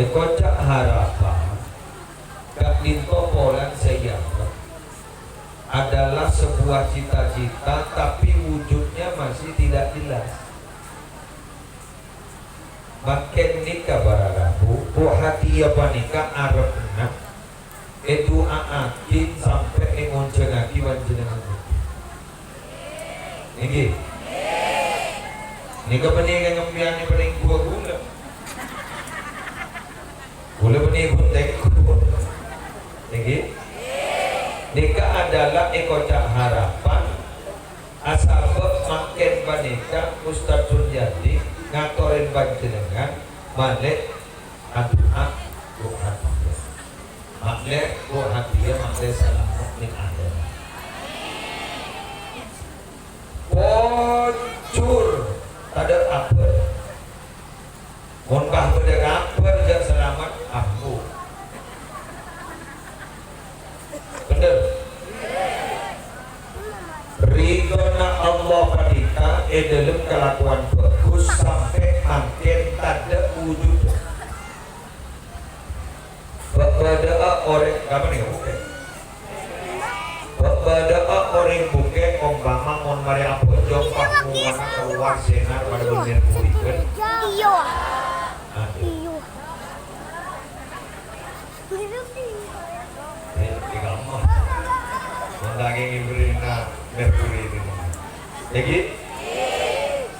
Kocak harapan Kak Dinto Polan Seyama adalah sebuah cita-cita tapi wujudnya masih tidak jelas. Makin nikah bararabu hati apa nikah arepna itu aakin sampai ngoncenaki wanjenengan ini nikah pening ngempian ni pening gula pening gunting ini nikah adalah ekocak harapan asal makin panika Ustaz Suryadi ngatorin panjenengan malek adua hati malek hati malek selamat ning ada bocor ada apa mon bah beda apa dan selamat aku bener ridona Allah padika dalam kelakuan bagus sampai makin tak ada wujud pada orang kapan nih buke pada orang buke umpama mon mari apa jompak mana keluar sinar pada bener kurikan iyo iyo lagi ngibrina merkuri ini jadi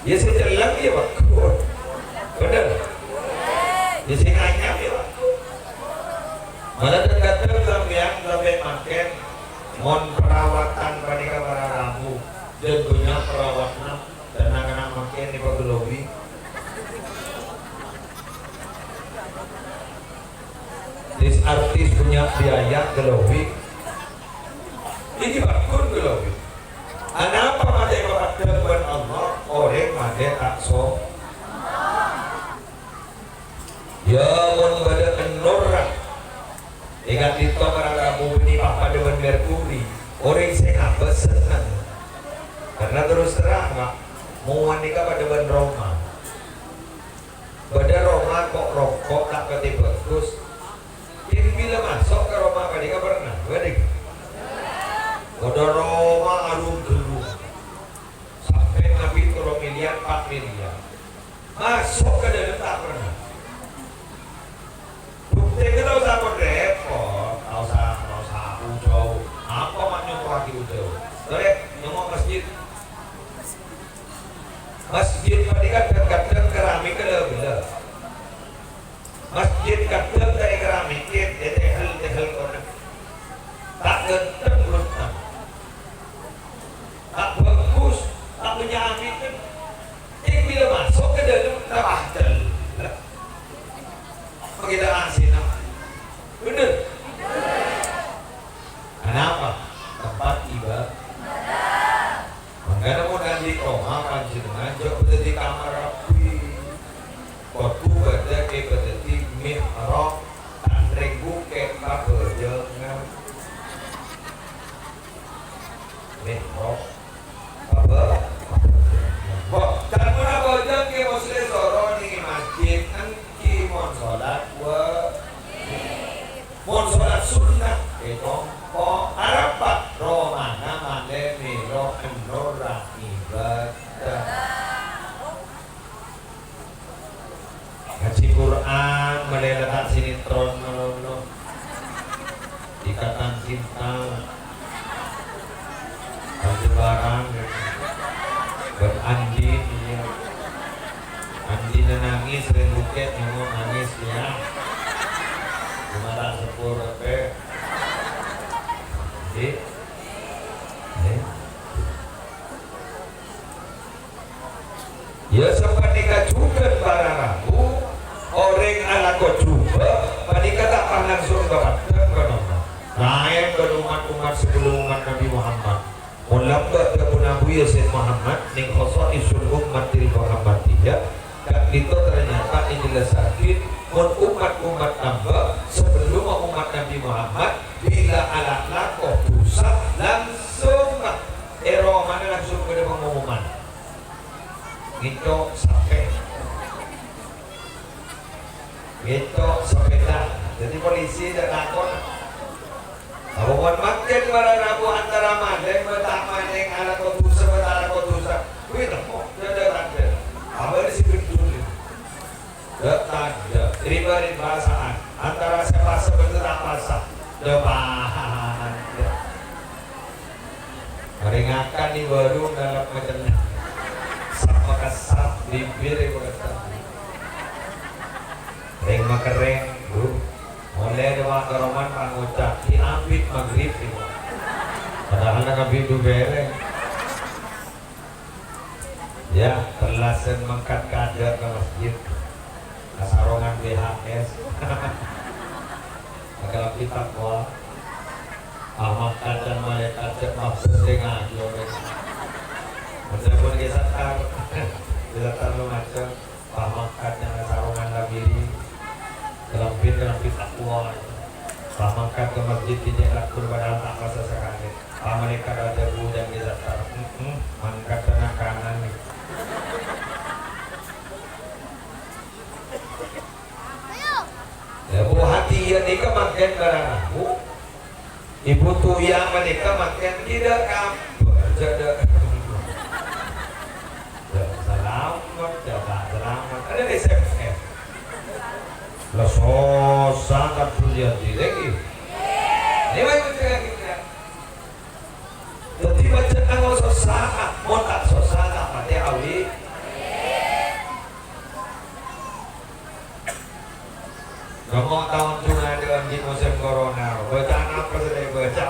ya sejalan ya Pak benar ya singanya ya Pak malah terkadang sampai makin mon perawatan pada para ramu tentunya perawatan dan anak-anak makin di pagelowi artis punya biaya gelowi ini bakun gelowi kenapa mati kepada Tuhan Allah orang mati tak so ya mon pada enora dengan itu para ramu ini apa dengan Merkuri orang saya apa senang karena terus terang Pak mau nikah pada ban Roma pada Roma kok rokok tak keti bagus ini bila masuk ke Roma pada pernah wedding pada Roma alun dulu sampai Nabi turun miliar 4 miliar masuk ke dalam tak pernah bukti kita usah repot usah ujau apa maknya lagi ujau terus nyomong masjid pada kadang keramik ke dalam masjid kadang dari keramik tehel konek tak ganteng berutang tak bagus tak punya amin yang bila masuk ke dalam tak ahjal begitu asin bener kenapa tempat ibadah makanya mau nanti Roma panjenengan jauh di kamar rapi waktu baca ke berarti mihrab tandreng buke pabejangan mihrab apa dan mana bajang ke muslim soro ni masjid angki mon solat mon solat sunnah itu kok arapat romana male miro endora ibadah ngaji Quran meleletak sinetron melono ikatan cinta Aldebaran berandin ya andin nangis sering buket nyomong nangis ya gimana sepur apa ya seperti kajukan para rabu orang ala kau coba panika tak pernah langsung berkata lain ke umat-umat sebelum umat Nabi Muhammad Mulambat Abu Nabi Yasir Muhammad ning khosa isul ummatil Muhammadiyah dan itu ternyata inilah sakit mun umat-umat tambah sebelum umat Nabi Muhammad bila alat lakoh dosa langsung mana langsung ke pengumuman itu sampai gitu sepeda. Jadi polisi tidak takut. Awan makin mararabu antara madeng betak madeng anak kotusa betak anak kotusa. Wih kok ada. Apa di sini dulu? Ada. Terima bahasaan antara siapa sebentar masa depan. Meringakan di warung dalam macamnya. Sama kasar bibir ibu kata. Reng makereng bu. Oleh dewa keroman pangucap diambil maghrib ibu. Padahal nak bidu bereng. Ya, terlasen mengkat kader ke masjid. Kasarongan BHS. Kalau kita kuat. Ahmad dan malaikat cek maksud dengan jodoh. Meskipun kita tar lu macam Ahmad yang sarungan labiri, kelempit takwa. Ahmad ke masjid tidak laku pada tak rasa sekali. Malaikat ada dan kita tar, mangkat tanah kanan nih. Ya bu hati ya ni kemakan barang bu. Ibu tuya menikah makin tidak kabar jadi selamat ada SMS lo sangat punya lagi ini macam kita jadi macam kalau sangat mau tak sangat pada awi kamu tahun tuna dengan di musim corona bacaan apa sedang baca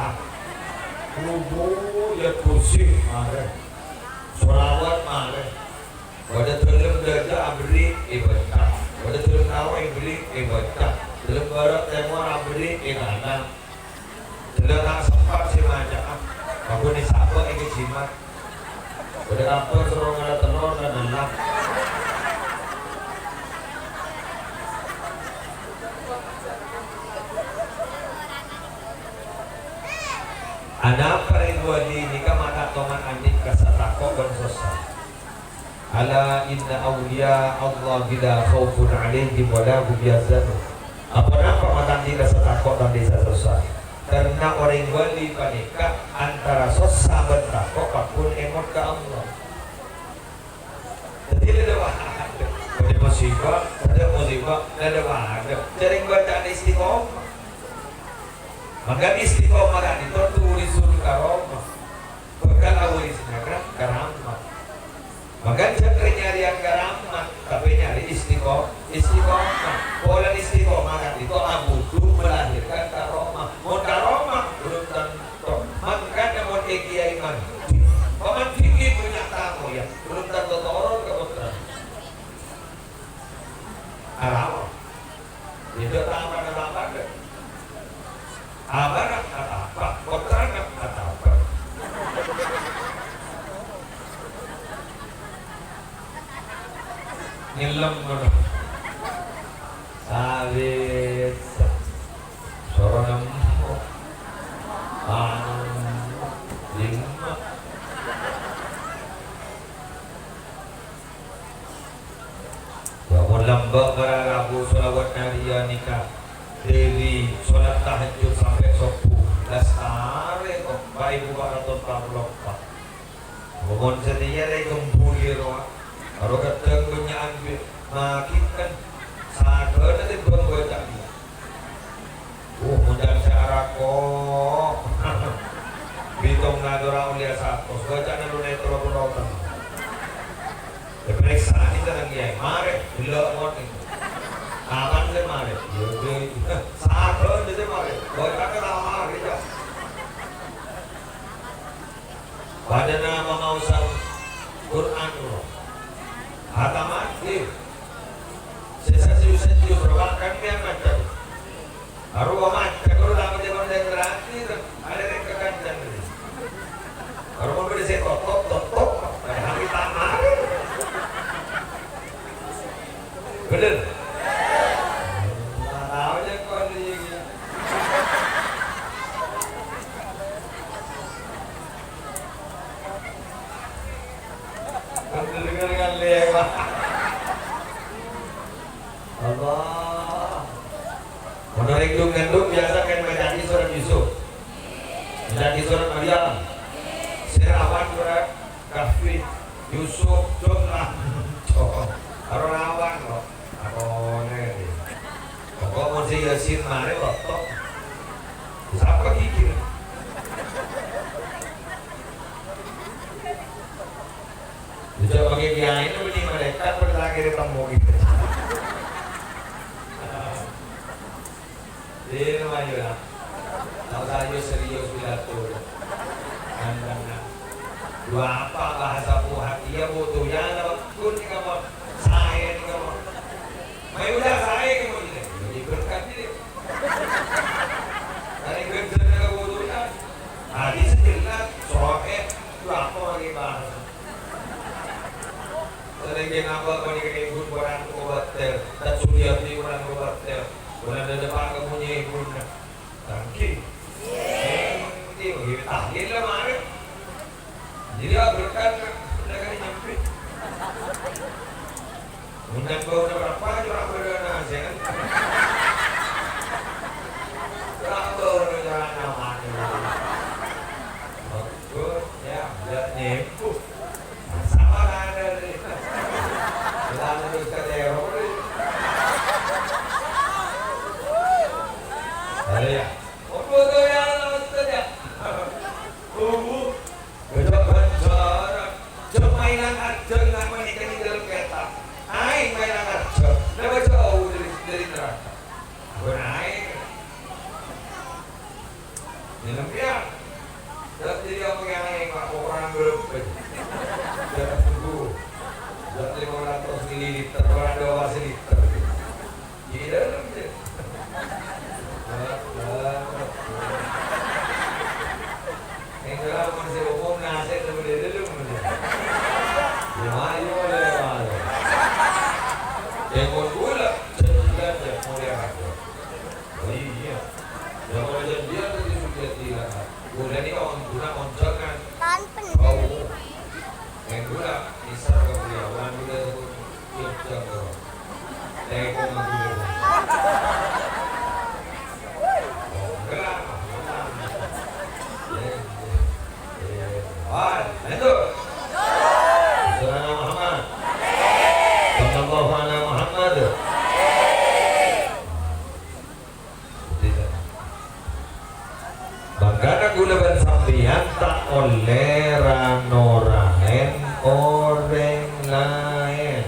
kubu ya kursi mare solawat mare pada terlem dada abri ibadah pada terlem nawa ibri ibadah terlem barat temor abri inana terlem nak sempat si macam aku ni siapa ini jimat pada apa suruh ada telur dan anak Anak perempuan ini mata toman andik kasatako dan sosai. Ala inna awliya Allah bila khawfun alaihim wa la hum yahzanun. Apa mata andik kasatako dan desa sosai. Karena orang wali panika antara sosai dan takok apun emot ke Allah. Jadi ada wahada. Ada musibah, ada wahada. Jaring bacaan istiqomah. Maka istiqomah kan itu turisul karomah bekal awilisnya karamah maka jangan nyari yang karamah tapi nyari istiqomah pola istiqomah kan itu abudu melahirkan karomah mau karomah belum tentu maka namun kiai man paman fikih punya tamu ya belum tentu orang kebetulan alam itu taman ada abarak apa, kotarak apa. Ngilam mana? Sawit, soronam, lima. Bangun lambak berarabu solawat naria nikah. Dewi sholat tahajud sampai subuh lestari kok baik bukan atau tak mohon setia dari kembuli roh kalau keteng punya ambil makikan saat nanti belum gue cakap mudah cara kok bitung nadora ulia satu gue cakap lu netro penonton pemeriksaan itu nanti mare bila morning aman deh mare, yaudah, sabar deh mare, boleh pakai lama aja. Pada nama mausal Quran loh, hataman sih, sesasi berwakan yang macam, arwah macam kalau dapat dia pada berarti ada rekakan dan ini, arwah beri saya top, ada hari tamar, bener. Allah Menurut gendung biasa kan menjadi surat Yusuf, menjadi surat Maryam, Sirawan surat Kahfi, Yusuf jumlah, Arawan kok, aku nih, kok masih Yasin mana waktu, siapa kikir? Bisa pakai dia ini beli mereka berlari ketemu gitu. Ini maju lah. Tahu saya serius pidato. Anda dua apa bahasa hati ya butuh ya kun ni kamu saya ni kamu. Mai udah saya kamu ini. Jadi berkat ini. Dari kerja dengan butuh ya. Hadis jelas soal dua apa lagi bahasa. Sering apa kau ni kena ikut orang obatel, tak sudi abdi orang obatel. Bulan depan kamu nyebut tangki. Ini begitu tahlil lah mana. Jadi berkat sudah kali nyampe. Undang kau berapa orang berdana jangan. Berapa orang nama ni. Betul ya, dah nyebut. Sama ada ni. Dalam terus kata ya, apa tu yang maksudnya? Betul betul. Cemainan aja nak menikah di dalam kereta. Aing mainan aja. Nama jauh dari neraka. Benaik. Minum dia. Jadi apa yang orang berubah? Jangan tunggu. Jangan 500 ml, orang 2 liter. Di dalam dia. Enggak masih umum nasi seperti itu dulu. Mayu lewat. Yang gula jelas je mulai aku. Oh iya. Yang kalau dia tadi sudah tidak. Gula ni orang gula oncakan. Oh. Yang gula isar ke dia. Orang gula tu tiap orang. Lekong gula. Itu Surah Muhammad Sallallahu alaihi Muhammad Bangkana gula bersambian tak oleh ranorahen orang lain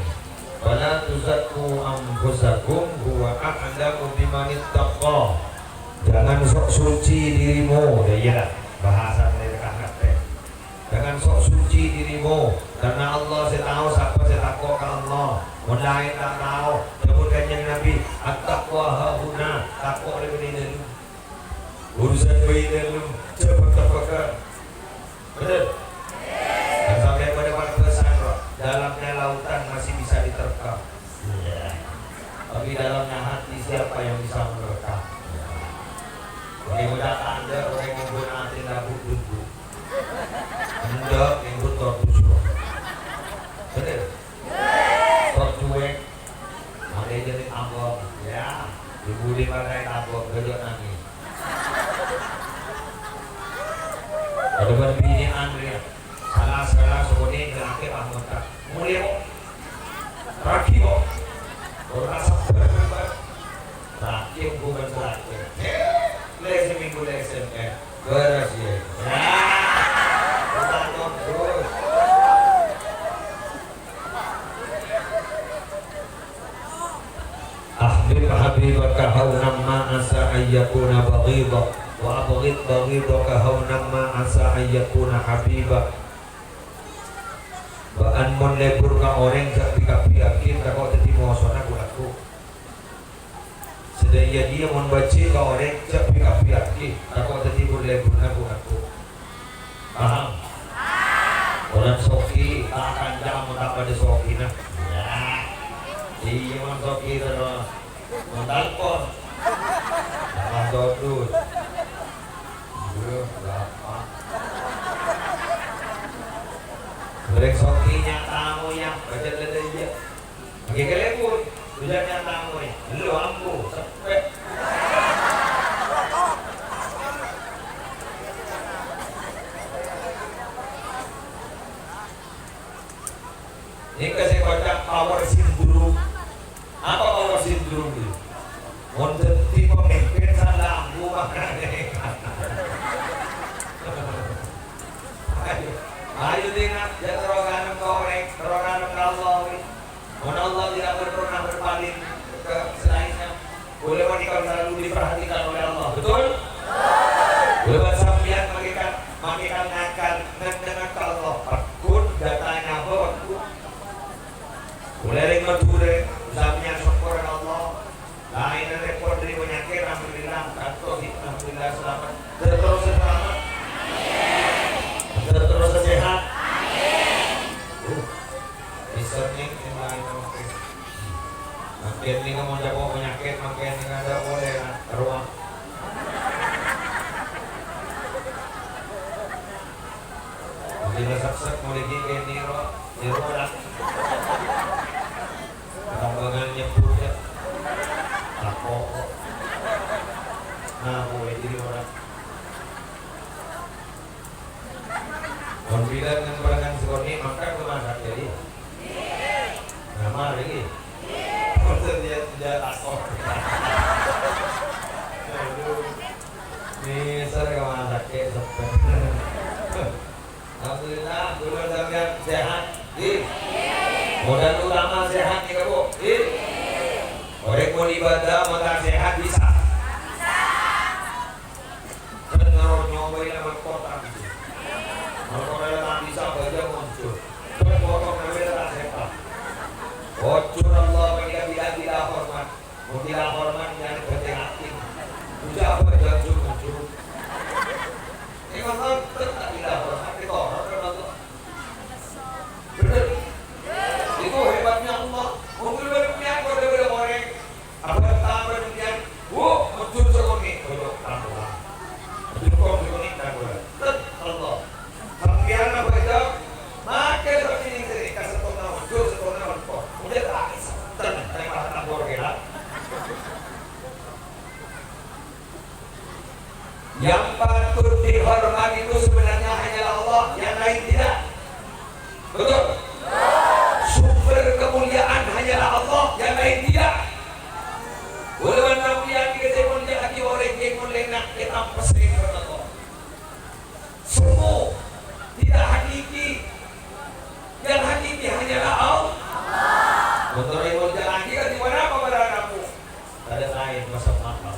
wala tuzakku anfusakum huwa a'lamu bimanit taqwa. Jangan sok suci dirimu, ya bahasa dari kakak. Jangan sok suci dirimu, karena Allah saya tahu siapa saya takut ke Allah. Orang lain tak tahu. Sebutkan yang Nabi, at-taqwa hahuna, takut lebih dulu. Urusan bayi dulu, cepat terpakar. Betul? Dan sampai pada pesan dalamnya lautan masih bisa diterkam. Tapi dalamnya hati siapa yang bisa merekam? Mudah Anda orang yang guna tindak buku. Anda yang butuh tujuh. Betul? Tok cuek. Ada jadi ambon. Ya. Ibu di pakai ambon. Gejot nangis. Ada berbini Andrea. Salah sebenarnya ngelaki ambon tak. Mulai kok. Raki kok. Orang sabar. Raki bukan raki. Lesen minggu lesen beres ya. Ahbib habibaka haunam ma asa ayyakuna baghidha wa abghid baghidaka haunam ma asa ayyakuna habiba. Baan mon lebur ka orang jak pika-pika kita kok dadi mosona aku. Sedaya dia membaca ke orang jak pika-pika aku tadi boleh guna aku. Paham? Orang soki tak akan jamu tak pada soki nak. Iya orang soki terus mentalpon. Apa dodus? Berapa? Mereka sokinya tamu yang baca dari dia. Bagi kelebur, sudah tamu ni. Lu ampu, sepet. kocak power syndrome. Apa power syndrome itu? Mau jadi pemimpin salah aku makanya. Ayo dengan ya teroganam korek, teroganam Allah. Allah tidak pernah berpaling ke selainnya. Boleh wanita selalu diperhatikan oleh Allah. Betul? Boleh sambian makikan nakal dengan Allah. Pakut datanya apa pakut? Boleh ring madure, sambian syukur Allah. Lain repot dari penyakit, alhamdulillah. Kantor alhamdulillah selamat. Terus selamat. Terus sehat. Listening yang lain makin. Makin ni kamu jago penyakit, makin ni ada boleh lah ruang. Bila saksak boleh gigi ni lah. Tambangannya pun ya. Apa? Nah boleh jadi orang. Bila dengan barangan sekoni maka kemana jadi? Nama lagi? Maksud dia tidak asal. Ini sering kemana sakit sampai. Alhamdulillah, dulu sampai sehat. Modal utama sehat nih kamu. Orang mau ibadah modal sehat bisa. Kalau nyobain sama kota. Kalau tak bisa baca muncul. Potong namanya tak sepak. Bocor Allah tidak hormat. Tidak hormat yang penting hati. Udah apa jauh muncul. Ini kalau tidak hormat itu orang Allah. Benar. Itu hebatnya Allah. Mungkin berpihak kepada orang. Apa tak berpihak? Muncul sekoni. Betul. Allah. Betul sekoni tak boleh. Allah. Biar apa itu? Makan seperti ini kasih setengah muncul setengah muncul. Udah tak tenang, saya tak boleh lah. Yang patut dihormati itu sebenarnya hanyalah Allah, yang lain tidak. Betul? Sumber kemuliaan hanyalah Allah, yang lain tidak. Walaupun kemuliaan kita mulia lagi orang yang mulia nak kita pasti Allah. Semua tidak hakiki. Yang hakiki hanyalah Allah. Motor yang berjalan di mana apa beradamu? Ada lain masa makal.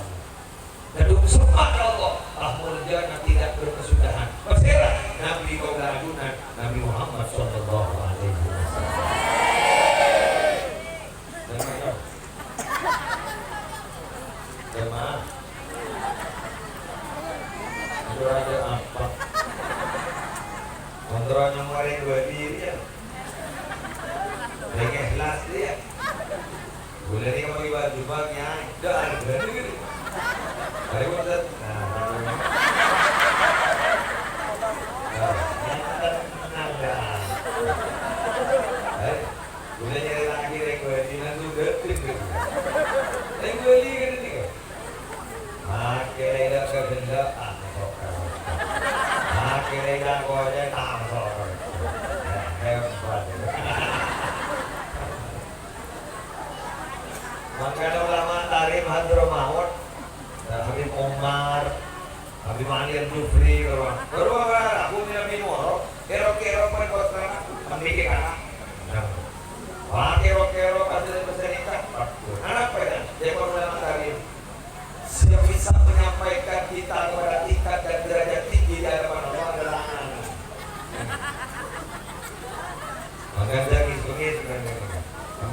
Kedua sempat Allah. Ahmurjana tidak berkesudahan. Berserah Nabi Kaudagunan Nabi Muhammad Sallallahu Alaihi Wasallam. Jemaah. Itu ada apa? Kontrol yang kemarin dua diri ya. Dengan ikhlas dia. Boleh ni kamu ibadah jubahnya. Dah ada berani. Hari mana? Boleh nyari lagi rekodi nanti detik. Rekodi kan ni. Makai dah kerja apa? Makai dah kau je tak apa. Hebat. Maka ulama tarim Hadramawat, Habib Omar, Habib Ali Al-Jufri, kalau aku tidak minum, kero-kero perkotaan, ambil kan? Wah kero-kero pasal ini anak pada dia ulama tarim, siap bisa menyampaikan kita kepada tingkat dan derajat tinggi di hadapan Allah adalah anak. Maka jadi sebenarnya.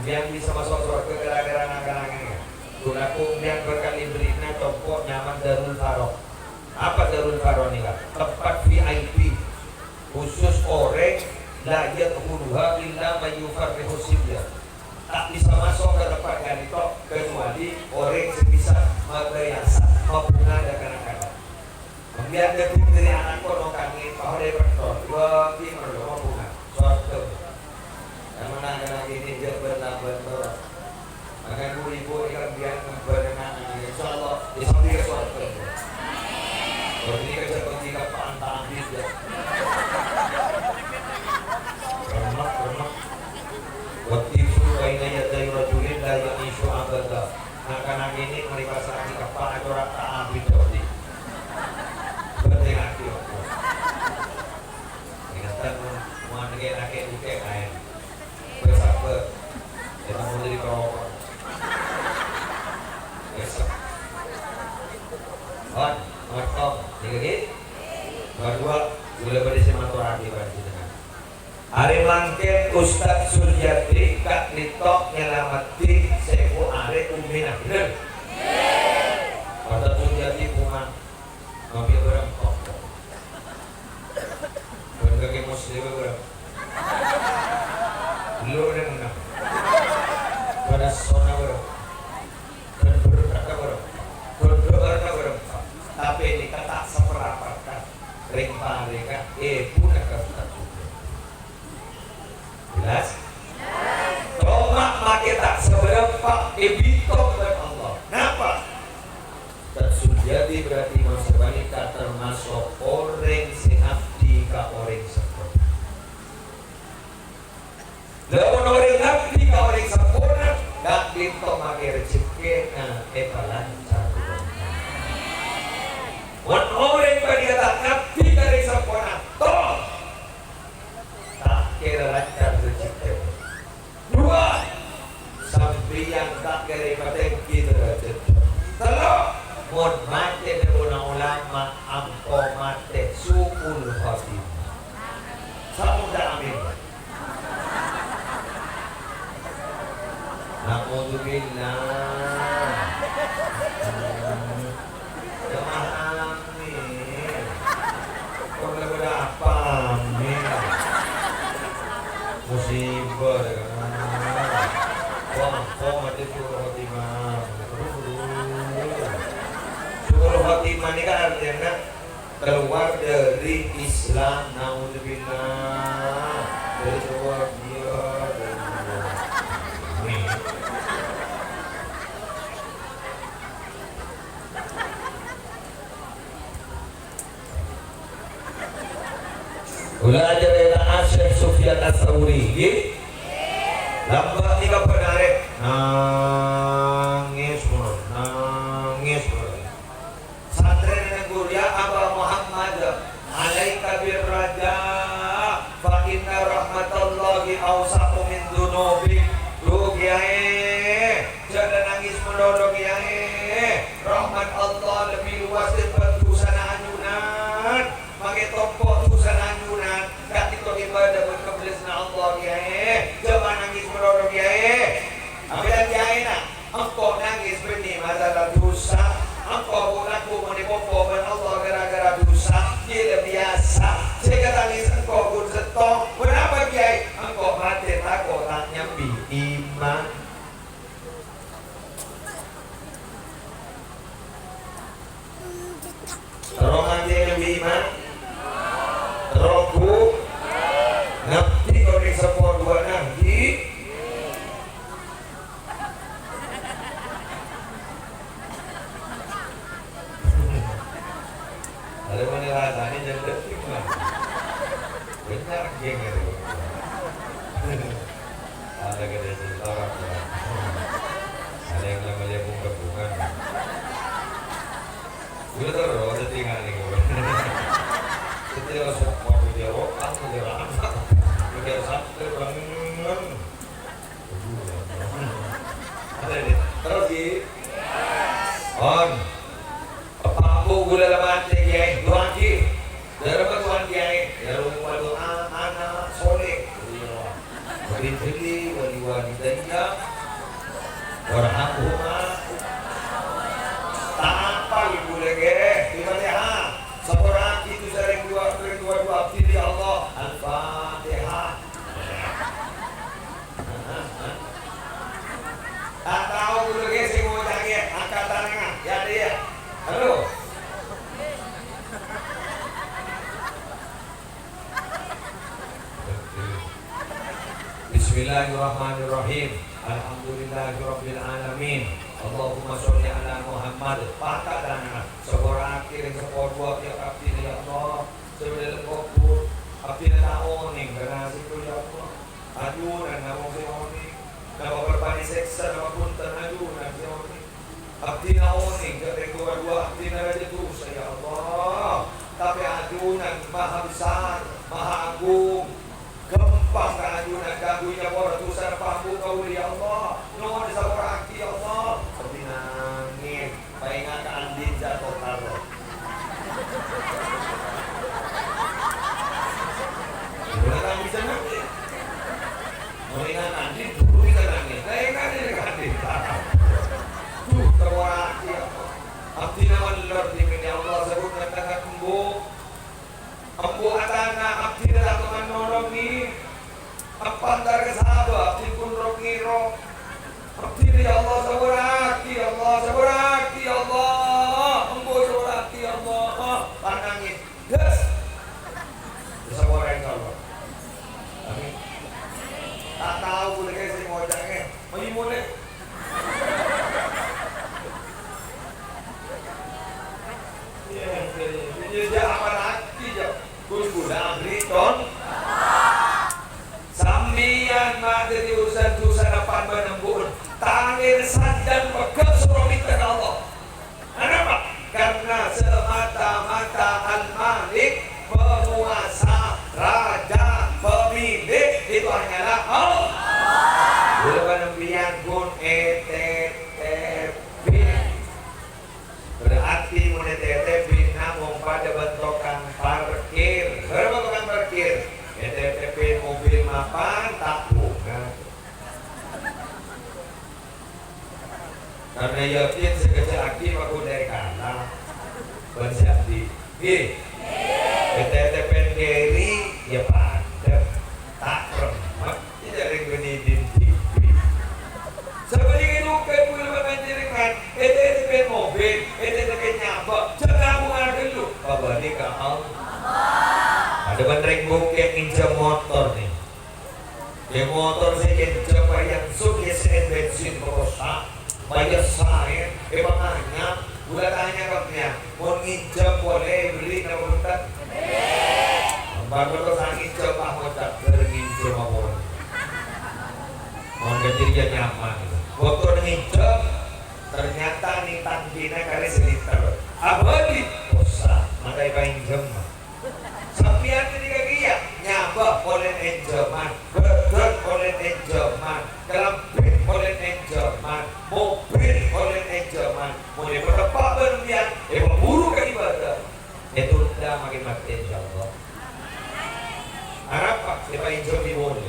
Yang bisa masuk surga gara-gara anak-anak ini. Tunaku yang berkali berinya contoh nyaman Darul Faroh. Apa Darul Faroh ini kan? Tempat VIP khusus orang layak huluha illa mayyufarrihu sibya. Tak bisa masuk ke tempat yang itu kecuali orang yang bisa membayasa membunga dengan anak-anak. Kemudian dia dari anak kono kami bahwa dia berdoa dua timur membunga suatu. Yang mana lagi ini dia benar-benar akan ibu ikan biar berenang insya Allah disambil suatu. Kalau ini kerja ketika pantang dia. Remak. Buat anak ini mereka serang kepak ora tak abdi dodi. Penting hati aku. Ingatan mau nake uke kain. Bersabar. Kita mau jadi perokok. Besok. On, ngotong, nih kedua, gula beri silaturahmi pada kita. Hari mangken Ustadz Suryadi kak nitok nyelamati sewu are umina bener. Pada Suryadi bunga ngopi berempok. Berbagai muslim berempok. Lu udah menang. Pada sona berempok. Dan berkata berempok. Berdoa berempok. Tapi ini kata seperapakan. Ring pareka pun akan terjadi. Jelas? Tomak makin tak seberapa ebito kepada Allah. Kenapa? Tersuljadi berarti masabanika termasuk orang sinabdi ka orang sempurna. Lawan orang nabdi ka orang sempurna, tak dito makin rezeki na lancar. Wan orang pada tak nabdi ka orang sempurna, toh tak kira lancar rezeki. Dua, sambiang tak kira patengki derajat. Telok, mon mate de ulama ampo mate suul khatimah. Samudra amin. Naudzubillah. Amin. Kau udah apa amin? Musibah kan. Wah, mati suul khatimah. Suul khatimah ini kan artinya keluar dari Islam. Naudzubillah. Dari keluar dia dari amin. Ulah aja rela Syekh Sufyan Ats-Tsauri, lambat ni ka penarik nangis santri negur ya Aba Muhammad alaika bir raja fa inna rahmatallahi awsaqu min dzunubik. Duh kiai jangan nangis menolong kiai, rahmat Allah lebih luas daripada dosa anjunan. Pakai topok dosa anjunan gak itu ibadah buat kebelas Allah kiai. Jangan nangis menolong kiai. Apabila kiai nak engkau nangis benih masalah dosa, engkau mengaku menipu Allah gara-gara dosa, dia biasa. Jika tangis engkau pun setong, kenapa kiai? Engkau mati takut tak nyambi iman. Terong mati nyambi iman. Terongku, nafti kau ni sepuluh dua nanti. Ada mana rasanya jadi detik lah. Benar geng itu. Ada gede orang lah. Ada yang namanya bunga-bungan. Udah terus ada tinggal nih. Setiap support video rokan, video anak, video satu bangun. Ada ni terus di on. Papu gula lamate kiai, Tuhan ki. Dari Tuhan kiai, dari doa anak soleh. Beri wali daya, warhamhuma. Tak apa ibu lagi, di Fatihah. Seorang itu sering dua abdi di Allah. Al-Fatihah. Tak tahu dulu lagi sih mau cari angkat tangan, ya dia. Halo. Bismillahirrahmanirrahim. Alhamdulillahirabbil alamin. Allahumma sholli ala Muhammad. Pakak dana seorang akhir sepuluh dua ya abdi ya Allah. Sebelum kubur abdi tak oning karena situ ya Allah. Adunan nama si oning. Nama berpani seksa nama punten adunan si oning. abdi naoning dari dua-dua abdi naraja dosa ya Allah. Tapi adunan maha besar, maha agung, gampang ka adunan gagunya wala dosa pambu kau ya Allah. Nuhun sabaraki ya Allah. Abdi nangin, paingat ka andin jatuh talo. Bukan bisa nangis. Mendingan andin dulu kita nangis. Saya kan ini andin. Tuh terwaki ya Allah. Abdi nawan lor di ya Allah sebut katakan Embu atana abdi adalah teman nolongi. Apandar sahabat abdi pun rongiro. Abdi ya Allah sabaraki ya Allah sabaraki ya Allah. Embu sabaraki ya Allah. Panangin. Yes. Sabaraki ya Allah. Amin. Tak tahu boleh kayak saya mau jangan. Mau mulai. Dia apa lagi jauh? Kuda Briton. Sambian mati diurusan dosa depan menembun. Tangir sandan pegang suruh minta Allah. Kenapa? Karena semata-mata Al-Malik, penguasa, raja, pemilik itu hanyalah Allah. Bukan biar pun berarti TTP namun pada bentokan parkir. Berapa bentokan parkir? TTP mobil mapan tak bukan. Karena yakin sekejap lagi aku dari kalah bersiapdi. TTP kiri ya pada tak remat. Ini dari benidin TV. Seperti itu kan boleh menjadikan TTP mobil, TTP nyabak. Jangan bunga dulu. Bapak ini ke Allah. Ada bandreng bukit injam motor nih. Yang motor saya injam bayang sukses bensin perusak. Bayar saya, makanya gula tanya katanya, mau nginjam boleh beli nama bentar. Baru terus nginjam pak motor, nginjam apa? Mau jadi nyaman. Waktu nginjam, ternyata nih tangkina kali seliter. Abadi, dosa, makai pinjam. Sampian ketika dia nyabak oleh enjaman, berat oleh enjaman, kelempit oleh enjaman, mobil oleh enjaman, mulai berapa berlian, memburu ke ibadah. Itu udah makin mati insyaallah. Harap pak, siapa enjam di boleh.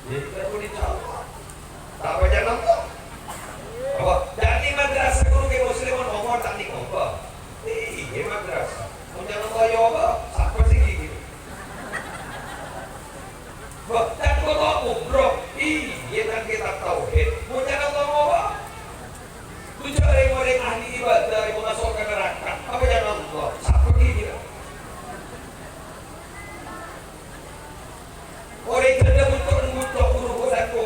Jadi kita pun insyaallah. Tak apa jangan nonton. Apa? Jadi madrasah guru ke muslim nomor tak dikoba. Iya madrasah. Punya nomor yoga, siapa sih gitu? Dan kalau umroh, iya kan kita tauhid. Punya nomor apa? Tujuh orang ahli ibadah yang masuk ke neraka. Apa yang Allah? Siapa gitu? Orang kerja untuk guru aku.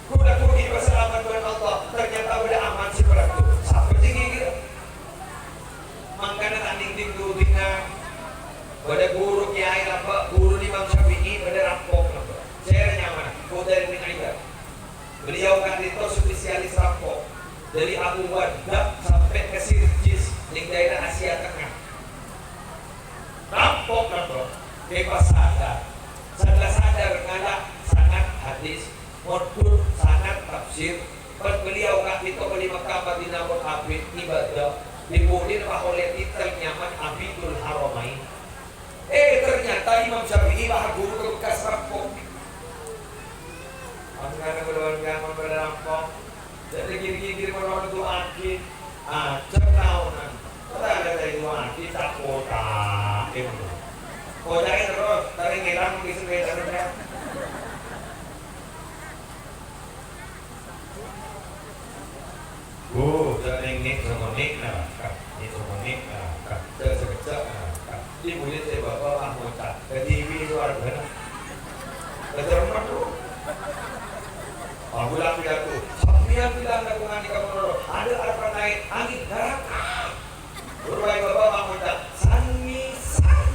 Kuda ini bersama dengan Allah ternyata udah aman sih berlaku. Siapa sih gitu? Makanya tanding dulu dengan pada guru kiai apa guru Imam Syafi'i pada rampok apa. Saya nyaman. Kau dari dengan beliau kan itu spesialis rampok dari Abu Waddah sampai ke Sirjis di daerah Asia Tengah. Rampok bebas sadar. Sadar ngalah sangat hadis. Modul sangat tafsir. Beliau kan itu beli Mekah Madinah pun abid ibadah dimudir oleh titel nyaman Abidul Haramain. Ternyata Imam Syafi'i lah guru ke bekas rampok. Makanya berlawan jangan berampok. Jadi gini-gini berlawan itu akid. Cekaunan. Kita ada dari itu akid tak kota. Kota terus dari ngilang di sepeda. Jangan nik sama nik ini sama nik sekejap ini boleh saya bapak anggota ke TV itu ada mana kecermat tuh aku bilang pidato sampian bilang lakukan di kamar ada apa naik angin neraka berbaik bapak anggota sanisan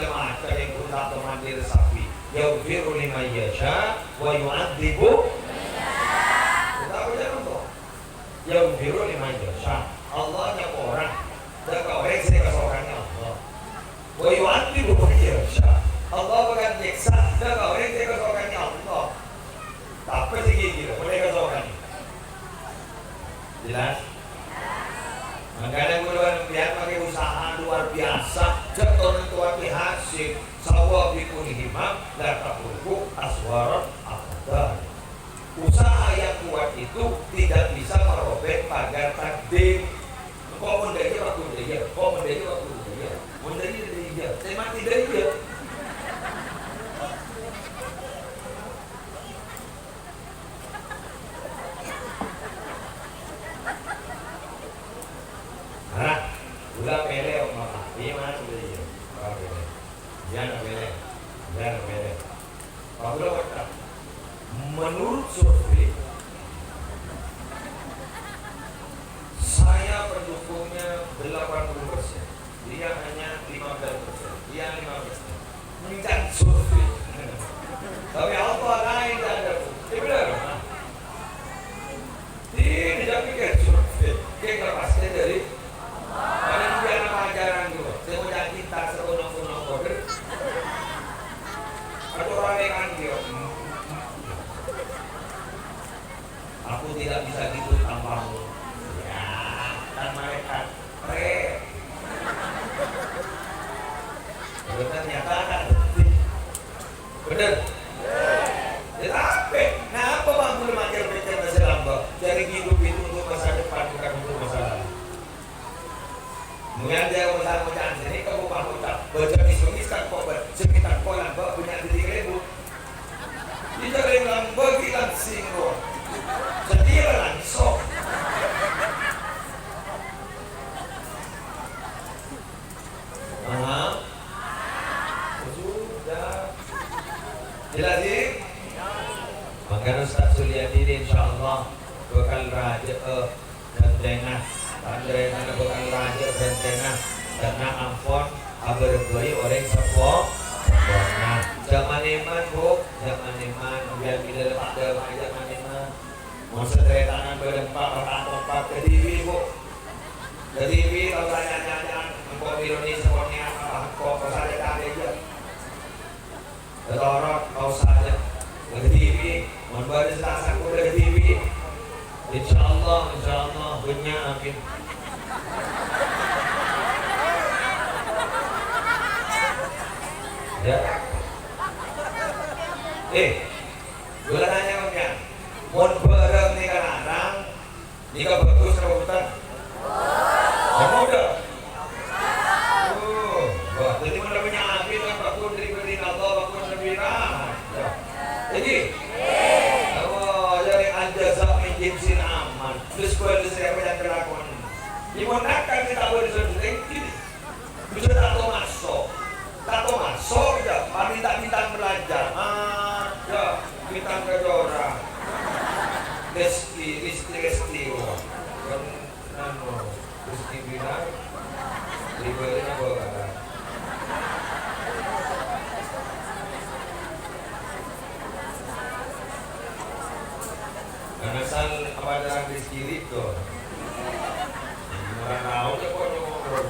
lemah yang kunta temandir sapi yaghfiru liman yasha wa yu'adzibu kita baca dong yaghfiru liman yasha Allah nya orang dan orang saya kesorannya Allah wa yu'adzibu man yasha Allah akan nyiksa dan orang saya kesorannya Allah tapi sih gitu boleh kesorannya jelas. Makanya bulan biar pakai usaha luar biasa, jatuh tuan hasil, sawah bikun himam, dan taburku aswarat abadan. Usaha yang kuat itu tidak bisa merobek pagar takdir. Kok mendaya waktu dia, kok mendaya waktu dia, mendaya dia, tema tidak dia. Udah pele om apa? Iya mana sudah iya. Udah pele. Jangan pele. Jangan pele. Kalau kata menurut survei saya pendukungnya 80%. Dia hanya 15%. Dia 15%. Minta survei. Tapi apa lain tak ada. Dia benar. Tidak pikir survei. Dia pasti dari orang biar ajaran juga, semua kita seunang-unang order. Atau orang yang dia, aku tidak bisa gitu tanpamu. Ya, dan mereka ternyata ada benar. Tetapi, kenapa bang belum ajar-ajar masa lampau? Dari hidup itu untuk masa depan bukan untuk masa lalu. Kemudian dia usaha-usahaan sini ke upah-upah berjenis-jeniskan kober sekitar kolam punya diri ribut kita bilang bagilan singgung setia langsung sudah jelas ini maka Ustaz Suliadin insyaAllah bakal raja dan tengah Andre karena bukan raja dan tenang karena ampun abar-bari orang sepok nah zaman iman bu zaman iman biar kita lepas dalam zaman iman masa tangan berempat empat ke TV bu ke TV kalau tanya-tanya engkau Indonesia pokoknya apa kau saja tak aja ketorot kau saja ke TV membaca setasak ke TV Insyaallah punya amin. Ya. Gula nanya punya. Mon bareng nih kan arang, nikah bagus rebutan. Kamu udah. Wah, jadi mana punya amin kan bagus dari Allah bagus lebih jadi. Jinsin aman, terus boleh saya yang berlakuan. Dimonakkan kita boleh disebut ini. Bisa tato masuk ya, minta belajar. Ya, minta kedora. Reski, kan reski bilang, dibelinya boleh. Karena asal apa dalam rezeki itu, orang tahu dia kok ngobrol.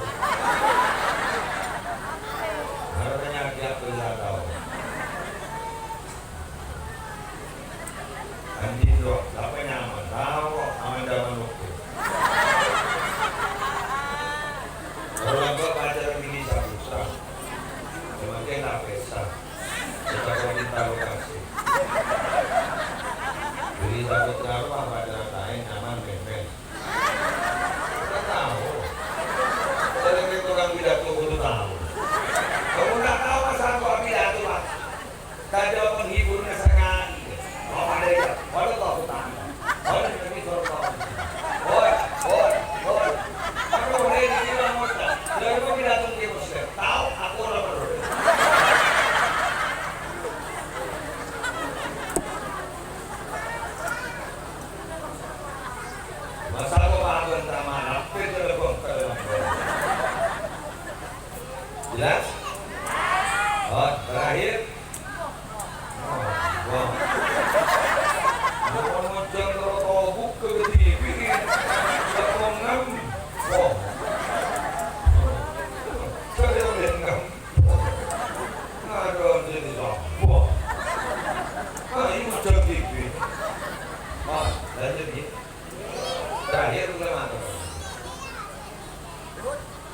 Harusnya dia bisa tahu. Anjing apa nyaman tahu aman dalam waktu. Kalau aku pacaran ini susah, semakin tak bisa. Kita kau minta lokasi. Jadi takut terlalu apa ada lain aman bebek. Kita tahu. Dari tukang pidato itu tahu. Kamu nggak tahu masalah tukang pidato pak. Kada penghiburnya sekali. Oh ada ya. Walau tahu tanda. Oh ini sorot. Oh. Aku boleh dibilang muda. Dari tukang pidato di Muslim. Tahu aku orang baru. Masalah paham sama apa itu lebih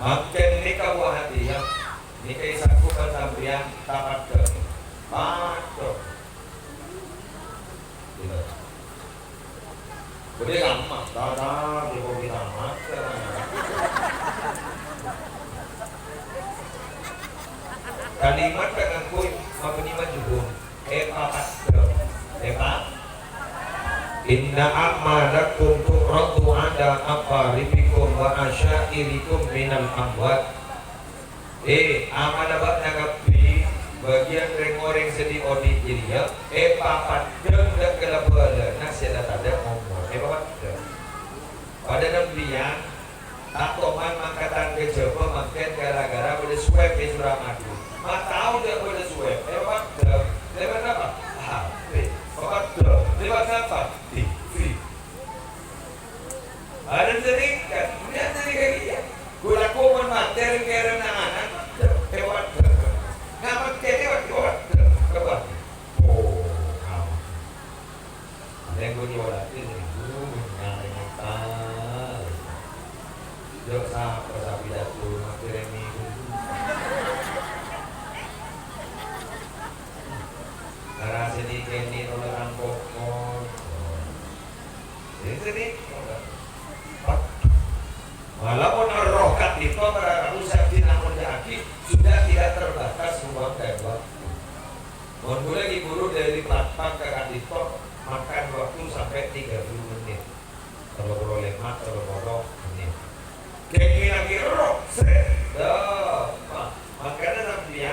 Makin ni kabuah hati ya. Ni kisahku sampeyan tamat ke. Patok. Boleh lama, dah dia boleh tamat. Kalimat dengan kui mabniman juga. Papat. Inna amalakum tu'radu ala aqaribikum wa asyairikum minal amwat. Amal abad nagapi bagian reng-oreng sedih odi iria. Papat deng dak kelabala nasi ada tanda ngomong. Papat deng. Pada nabiyan tak toman mangkatan ke Jawa makin gara-gara boleh swab ke Suramadu. Tahu dia boleh swab. Papat deng. Lewat apa? HP. Papat deng. Lewat apa? TV. Ada sering kan? Dia sering kayak dia. Gula kuman materi kerana anak. Lewat deng. Ngamak lewat deng. Kebat. Oh. Ada yang gue nyolatin nih. Nyari tal. Jok sampai sapi datu materi ini. Karena sedikit ini oleh rampok ini sedikit walaupun rokat itu para usah dinamon jaki sudah tidak terbatas ruang dan waktu. Mohon lagi guru dari platform ke kandidat makan waktu sampai 30 menit. Kalau perlu lemak, kalau perlu menit. Kira-kira roh, dah. Makanya sampai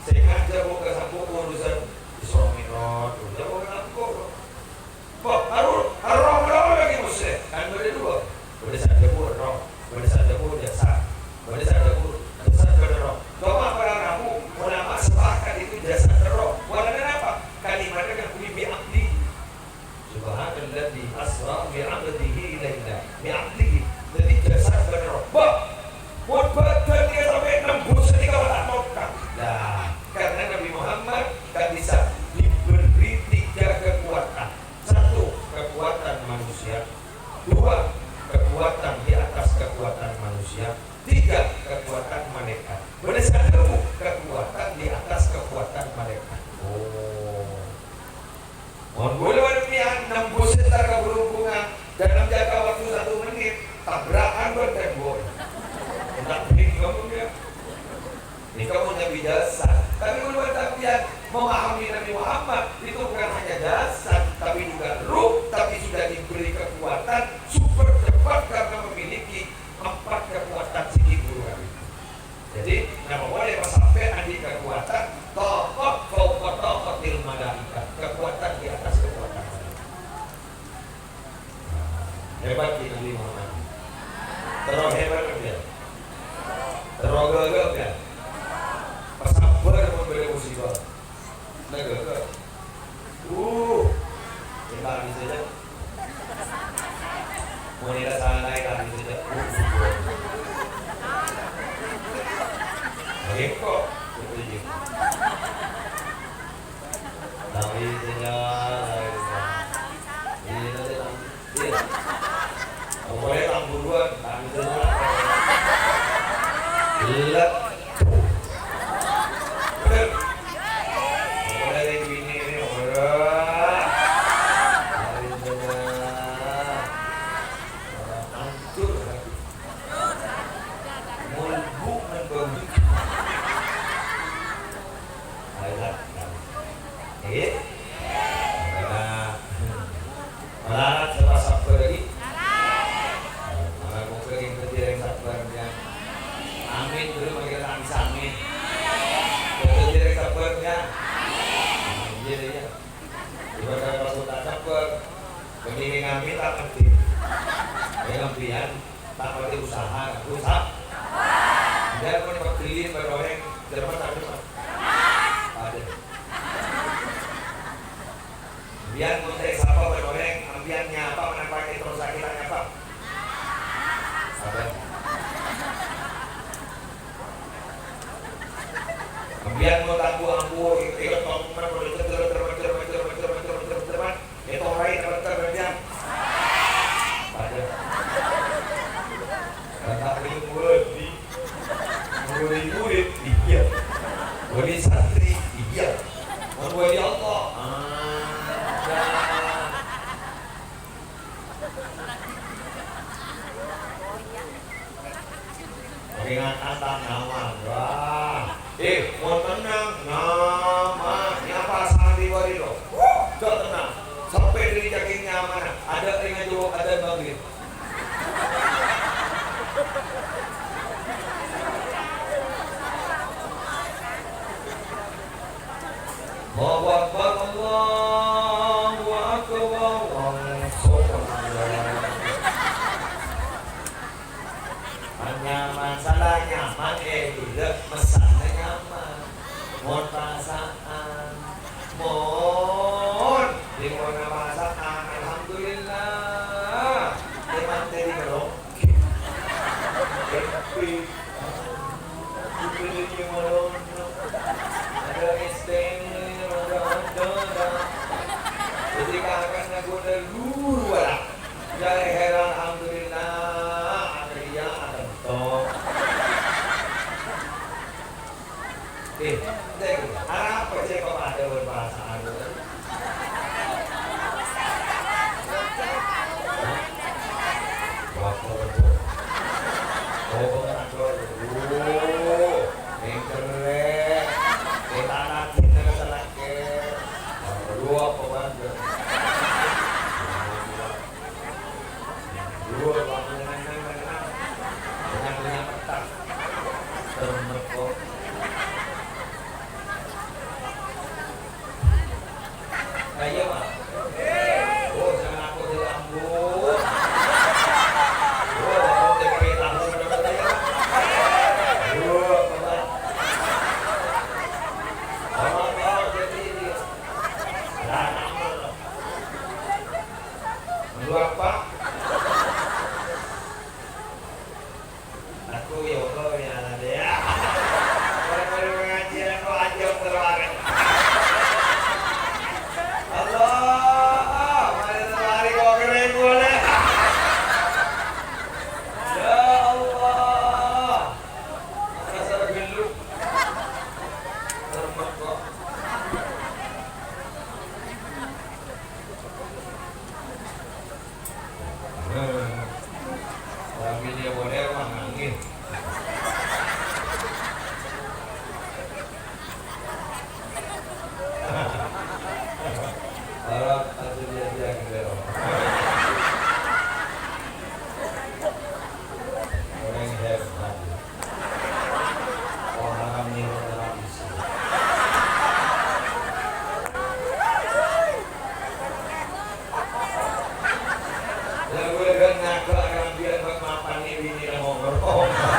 sehat jauh ke sapu urusan Isromirot, udah mau kenapa? Kok harus lagi musik? Kan boleh dua. Boleh saja roh, boleh saja jasa, boleh saja jasa roh. Cuma para kamu ulama sepakat itu jasa roh. Walau apa? Kalimatnya kan bunyi bi'abdi. Subhanalladzi asra bi'abdihi ilaina. Bi'abdihi. Jadi jasa roh. Buat badan dia sampai 6 bulan ini kalau tak mau kan. Nah, karena Nabi Muhammad tak bisa diberi 3 kekuatan. 1, kekuatan manusia. 2, kekuatan di atas kekuatan manusia. 3, kekuatan malaikat. Boleh 1, kekuatan di atas kekuatan malaikat. Mohon boleh warnian 6 bulan tak berhubungan dalam jangka waktu 1 menit. Tabrakan bertembok. Tak bingung ya. Ini kamu Nabi dasar. Tapi kalau tabiat memahami Nabi Muhammad itu bukan hanya dasar, tapi juga ruh, tapi sudah diberi kekuatan super cepat karena memiliki 4 kekuatan segi guru. Jadi nama boleh sampai ada kekuatan tokoh fauqatil malaika, kekuatan di atas kekuatan malaikat. Hebat Nabi Muhammad. Terus hebat dia. Terogel kan? Pesabar memberi musibah. Negara. Kita habis saja. Mau tidak salah naik habis saja. Kok? Tapi saja. Ini nanti. Pokoknya tangguhan. Habis saja. Lihat. Biar konteks apa beroreng, ambiannya apa, menampak itu sakitannya apa? Sabar. Ambian mau tabu ambu, ikut tongkar, itu orang yang berterbian. Pada. Kata ini mulai di Wali murid, iya. Wali santri, iya. Wali Allah, ada. Peringatan nama, wah. Mau tenang, nama. Nyapa santriwati lo. Jauh tenang. Sampai dari jaking nyaman. Ada ringan jauh, ada banggit. Allahu Akbar, Allahu Akbar, nyaman, salah nyaman, tidak mesana nyaman, mohon perasaan, mohon di mana perasaan, alhamdulillah, teman tadi kalau, tapi, bukan di mana, ada istimewa, ada, ketika akan aku dulu lah, jadi heran, alhamdulillah, ada ada toh. Apa sih kok ada perasaan? Lagu dengan ngaku orang biar mapan ini ngomong.